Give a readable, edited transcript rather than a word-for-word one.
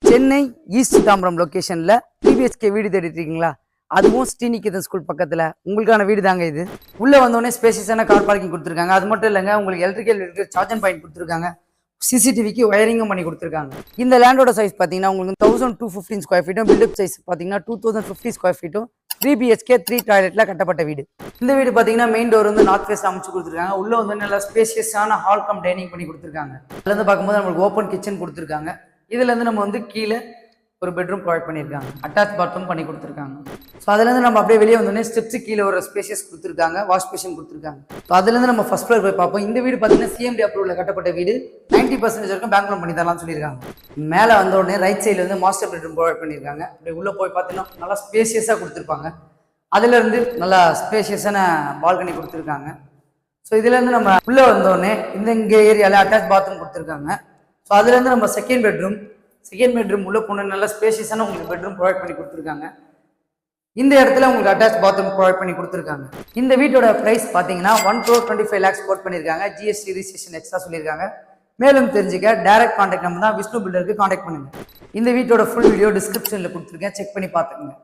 Chennai east Tambaram லொக்கேஷன்ல 3BHK வீடு தேடிட்டு இருக்கீங்களா? அதுவும் ஸ்ரீநிகேதன் ஸ்கூல் பக்கத்துல உங்களுக்கான வீடு தாங்க இது. உள்ள வந்தோடனே ஸ்பேசியஸான கார் பார்க்கிங் கொடுத்துருக்காங்க. அது மட்டும் இல்லைங்க, உங்களுக்கு எலக்ட்ரிக்கல் வெஹிக்கிள் சார்ஜிங் பாயிண்ட் கொடுத்துருக்காங்க. சிசிடிவிக்கு ஒயரிங்கும் பண்ணி கொடுத்துருக்காங்க. இந்த லேண்டோட சைஸ் பார்த்தீங்கன்னா உங்களுக்கு 1215 ஸ்கொயர் ஃபீட்டும், பில்டப் சைஸ் பார்த்தீங்கன்னா 2050 ஸ்கொயர் ஃபீட்டும், 3BHK 3 டாய்லெட்ல கட்டப்பட்ட வீடு. இந்த வீடு பார்த்தீங்கன்னா மெயின் டோர் வந்து நார்த் ஃபேஸ் அமைச்சு கொடுத்துருக்காங்க. உள்ள வந்து நல்லா ஸ்பேசியஸான ஹால் கம் டைனிங் பண்ணி கொடுத்துருக்காங்க. அதுல இருந்து பார்க்கும்போது நம்மளுக்கு ஓப்பன் கிச்சன் கொடுத்துருக்காங்க. இதுல இருந்து நம்ம வந்து கீழே ஒரு பெட்ரூம் ப்ரொவைட் பண்ணியிருக்காங்க. அட்டாச் பாத்ரூம் பண்ணி கொடுத்துருக்காங்க. ஸோ அதுலேருந்து நம்ம அப்படியே வெளியே வந்தோடனே ஸ்டெப்ஸு கீழே ஒரு ஸ்பேஷியஸ் கொடுத்துருக்காங்க, வாஷ் பேஷன் கொடுத்துருக்காங்க. ஸோ அதுலேருந்து நம்ம ஃபர்ஸ்ட் ஃப்ளோர் போய் பார்ப்போம். இந்த வீடு பார்த்தீங்கன்னா CMD அப்ரூவலில் கட்டப்பட்ட வீடு. 90% வரைக்கும் பேங்க் லோன் பண்ணி தரலாம்னு சொல்லியிருக்காங்க. மேலே வந்த உடனே ரைட் சைடில் வந்து மாஸ்டர் பெட்ரூம் ப்ரொவைட் பண்ணியிருக்காங்க. அப்படி உள்ளே போய் பார்த்தீங்கன்னா நல்லா ஸ்பேஷியஸாக கொடுத்துருப்பாங்க. அதுலேருந்து நல்லா ஸ்பேஷியஸான பால்கனி கொடுத்துருக்காங்க. ஸோ இதுலேருந்து நம்ம உள்ளே வந்தோடனே இங்கே ஏரியாவில் அட்டாச் பாத்ரூம் கொடுத்துருக்காங்க. ஸோ அதுலேருந்து நம்ம செகண்ட் பெட்ரூம் உள்ள போன நல்லா ஸ்பேஷியஸான உங்களுக்கு பெட்ரூம் ப்ரொவைட் பண்ணி கொடுத்துருக்காங்க. இந்த இடத்துல உங்களுக்கு அட்டாச் பாத்ரூம் ப்ரொவைட் பண்ணி கொடுத்துருக்காங்க. இந்த வீட்டோட பிரைஸ் பார்த்தீங்கன்னா 1,25 lakhs கோட் பண்ணியிருக்காங்க. GST ரிஜிஸ்ட்ரேஷன் எக்ஸ்ட்ரா சொல்லியிருக்காங்க. மேலும் தெரிஞ்சுக்க டைரக்ட் கான்டாக்ட் நம்பர் தான் விஷ்ணு பில்டருக்கு கான்டாக்ட் பண்ணுங்க. இந்த வீட்டோட ஃபுல் வீடியோ டிஸ்கிரிப்ஷனில் கொடுத்துருக்கேன், செக் பண்ணி பார்த்துக்கோங்க.